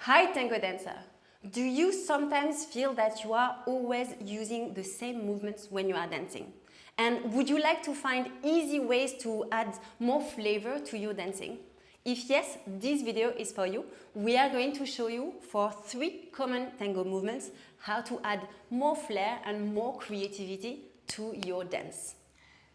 Hi Tango dancer! Do you sometimes feel that you are always using the same movements when you are dancing? And would you like to find easy ways to add more flavor to your dancing? If yes, this video is for you. We are going to show you for 3 common tango movements how to add more flair and more creativity to your dance.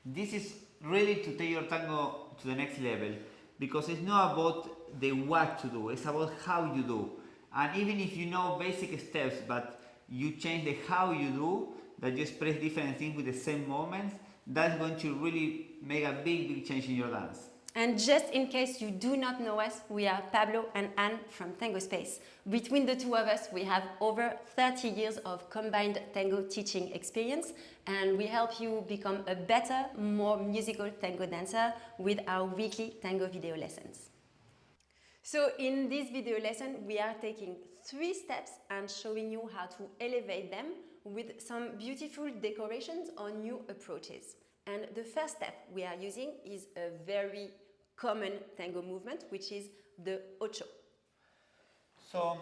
This is really to take your tango to the next level, because it's not about the what to do, it's about how you do. And even if you know basic steps, but you change the how you do, that you express different things with the same moments, that's going to really make a big change in your dance. And just in case you do not know us, we are Pablo and Anne from Tango Space. Between the two of us, we have over 30 years of combined tango teaching experience, and we help you become a better, more musical tango dancer with our weekly tango video lessons. So in this video lesson, we are taking 3 steps and showing you how to elevate them with some beautiful decorations or new approaches. And the first step we are using is a very common tango movement, which is the Ocho. So,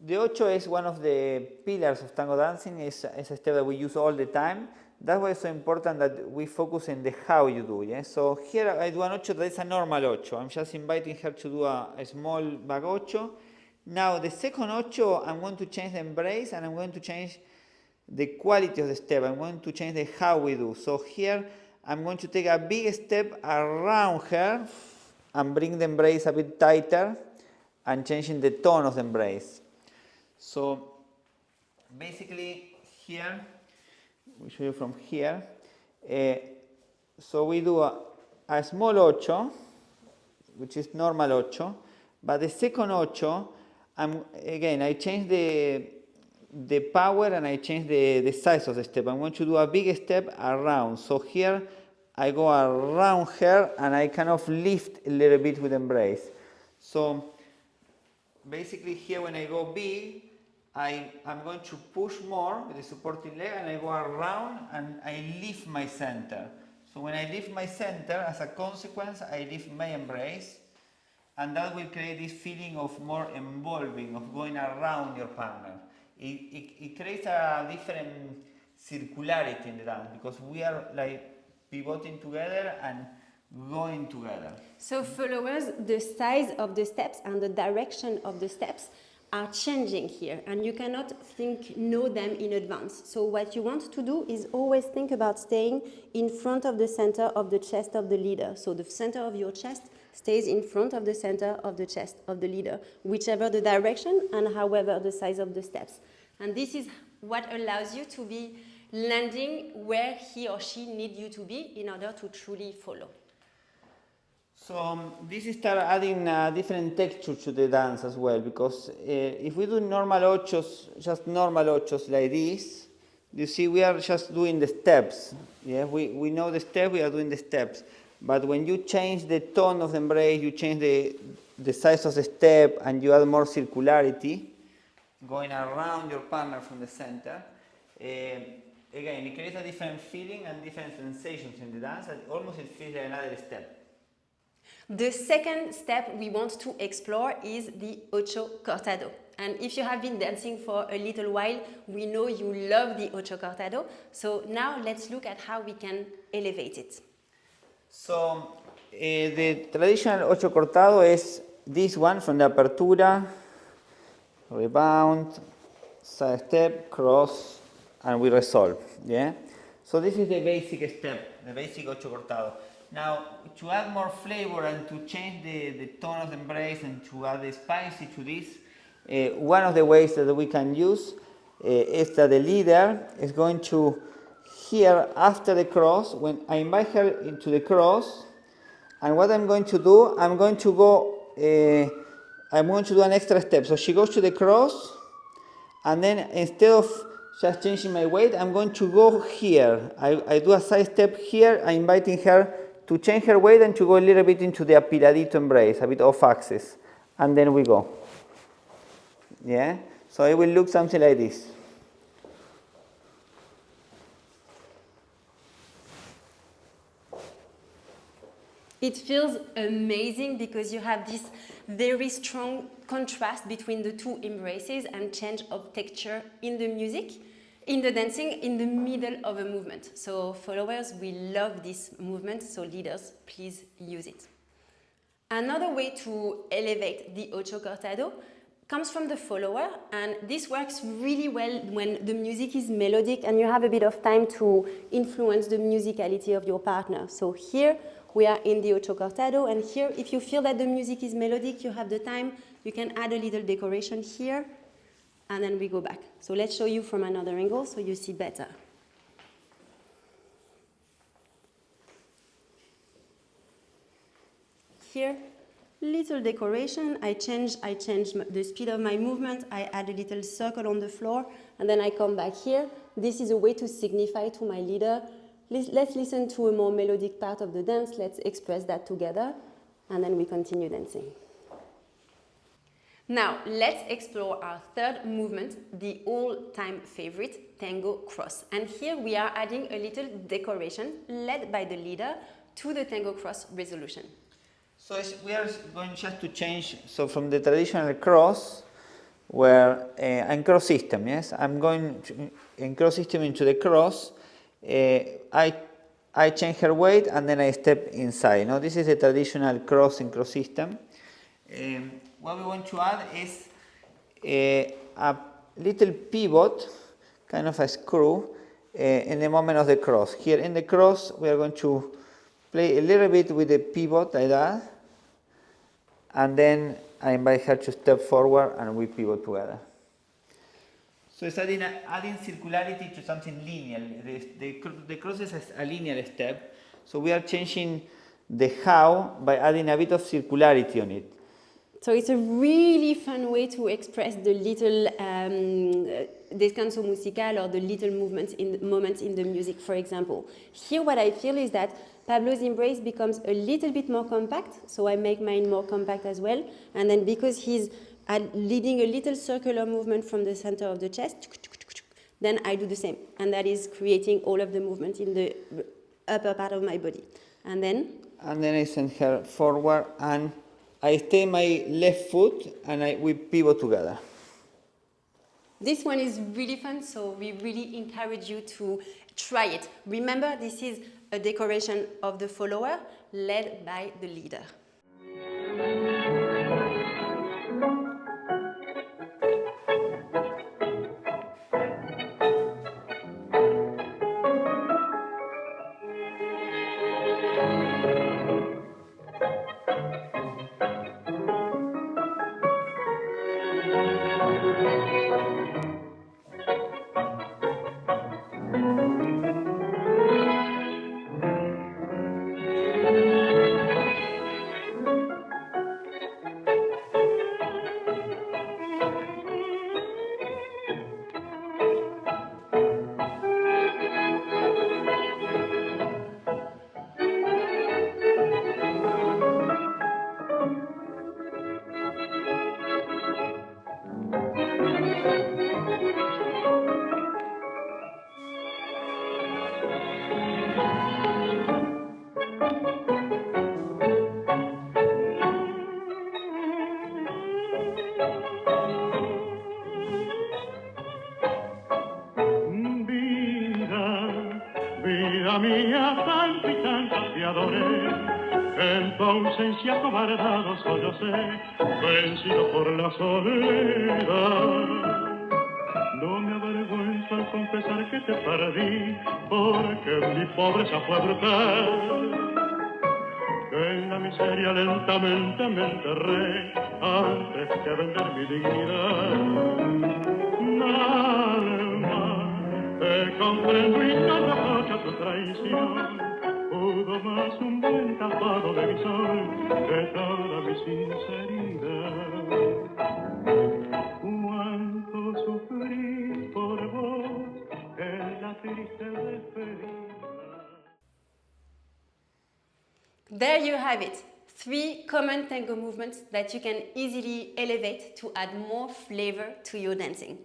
the Ocho is one of the pillars of tango dancing. It's a step that we use all the time. That's why it's so important that we focus on the how you do. Yeah? So here I do an Ocho that is a normal Ocho. I'm just inviting her to do a small back Ocho. Now the second Ocho, I'm going to change the embrace and I'm going to change the quality of the step. I'm going to change the how we do. So here I'm going to take a big step around her and bring the embrace a bit tighter and changing the tone of the embrace. So basically here, we show you from here. So we do a small Ocho, which is normal Ocho, but the second Ocho, I change the power and I change the size of the step. I'm going to do a big step around. So here I go around her and I kind of lift a little bit with embrace. So basically here when I go big, I'm going to push more with the supporting leg and I go around and I lift my center. So when I lift my center, as a consequence, I lift my embrace, and that will create this feeling of more involving, of going around your partner. It creates a different circularity in the dance, because we are like pivoting together and going together. So followers, the size of the steps and the direction of the steps are changing here, and you cannot know them in advance. So what you want to do is always think about staying in front of the center of the chest of the leader. So the center of your chest stays in front of the center of the chest of the leader, whichever the direction and however the size of the steps. And this is what allows you to be landing where he or she needs you to be in order to truly follow. So this starts adding different texture to the dance as well, because if we do normal ochos, just normal ochos like this, you see we are just doing the steps. Yeah, we know the step, we are doing the steps. But when you change the tone of the embrace, you change the size of the step, and you add more circularity, going around your partner from the center, again, it creates a different feeling and different sensations in the dance, and almost it feels like another step. The second step we want to explore is the Ocho Cortado. And if you have been dancing for a little while, we know you love the Ocho Cortado. So now let's look at how we can elevate it. So the traditional Ocho Cortado is this one from the apertura, rebound, side step, cross, and we resolve. Yeah. So this is the basic step, the basic Ocho Cortado. Now, to add more flavor and to change the tone of the embrace and to add the spicy to this, one of the ways that we can use is that the leader is going to, here after the cross, when I invite her into the cross, and what I'm going to do, I'm going to do an extra step. So she goes to the cross, and then instead of just changing my weight, I'm going to go here. I do a side step here, I'm inviting her to change her weight and to go a little bit into the apiladito embrace, a bit off axis, and then we go. Yeah? So it will look something like this. It feels amazing because you have this very strong contrast between the two embraces and change of texture in the music, in the dancing, in the middle of a movement. So followers, we love this movement, so leaders, please use it. Another way to elevate the Ocho Cortado comes from the follower, and this works really well when the music is melodic and you have a bit of time to influence the musicality of your partner. So here we are in the Ocho Cortado, and here if you feel that the music is melodic, you have the time, you can add a little decoration here, and then we go back. So let's show you from another angle so you see better. Here, little decoration, I change the speed of my movement, I add a little circle on the floor, and then I come back here. This is a way to signify to my leader, let's listen to a more melodic part of the dance, let's express that together, and then we continue dancing. Now, let's explore our third movement, the all-time favorite, Tango Cross. And here we are adding a little decoration led by the leader to the Tango Cross resolution. So we are going just to change, so from the traditional cross, where and cross system, yes, I'm going in cross system into the cross. I change her weight and then I step inside. Now this is a traditional cross in cross system. What we want to add is a little pivot, kind of a screw, in the moment of the cross. Here in the cross, we are going to play a little bit with the pivot like that, and then I invite her to step forward and we pivot together. So it's adding circularity to something linear. The cross is a linear step, so we are changing the how by adding a bit of circularity on it. So it's a really fun way to express the little descanso musical or the little moments in the music, for example. Here what I feel is that Pablo's embrace becomes a little bit more compact, so I make mine more compact as well. And then because he's leading a little circular movement from the center of the chest, then I do the same. And that is creating all of the movement in the upper part of my body. And then I send her forward and I stay my left foot and we pivot together. This one is really fun, so we really encourage you to try it. Remember, this is a decoration of the follower led by the leader. Vida mía, tanto y tanto te adoré, en tu ausencia cobardado sollocé, vencido por la soledad. No me avergüenzo al confesar que te perdí, porque mi pobreza fue brutal. En la miseria lentamente me enterré, antes que vender mi dignidad. Alma, te comprendo y no reprocho tu traición. Pudo más un buen tapado de mi sol que toda mi sinceridad. Cuánto sufrí por vos en la triste despedida. There you have it. 3 common tango movements that you can easily elevate to add more flavor to your dancing.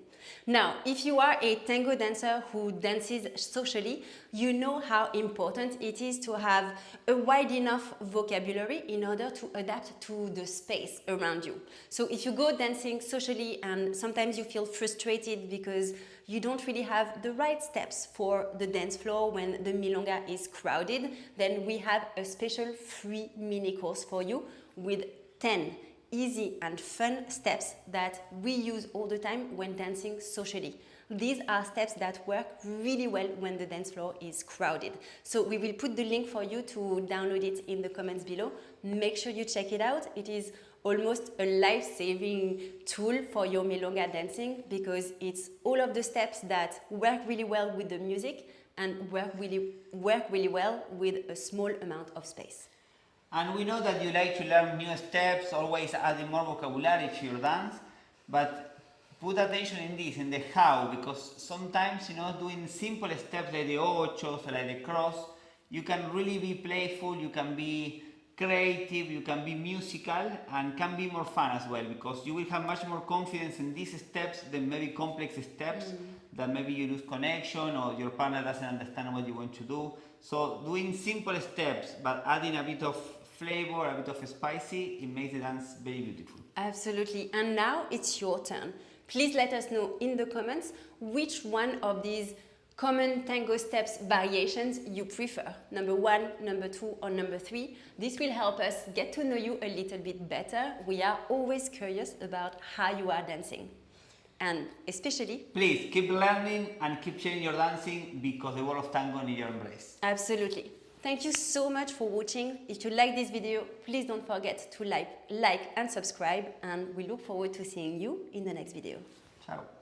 Now, if you are a tango dancer who dances socially, you know how important it is to have a wide enough vocabulary in order to adapt to the space around you. So if you go dancing socially and sometimes you feel frustrated because you don't really have the right steps for the dance floor when the milonga is crowded, then we have a special free mini course for you with 10 easy and fun steps that we use all the time when dancing socially. These are steps that work really well when the dance floor is crowded. So we will put the link for you to download it in the comments below. Make sure you check it out. It is almost a life-saving tool for your milonga dancing because it's all of the steps that work really well with the music and work really well with a small amount of space. And we know that you like to learn new steps, always adding more vocabulary to your dance, but put attention in this, in the how, because sometimes, doing simple steps like the ochos or like the cross, you can really be playful, you can be creative, you can be musical, and can be more fun as well, because you will have much more confidence in these steps than maybe complex steps that maybe you lose connection or your partner doesn't understand what you want to do. So doing simple steps, but adding a bit of flavor, a bit of spicy, it makes the dance very beautiful. Absolutely. And now it's your turn. Please let us know in the comments which one of these common tango steps variations you prefer. Number 1, number 2, or number 3. This will help us get to know you a little bit better. We are always curious about how you are dancing. And especially, please keep learning and keep sharing your dancing because the world of tango needs your embrace. Absolutely. Thank you so much for watching. If you like this video, please don't forget to like and subscribe, and we look forward to seeing you in the next video. Ciao.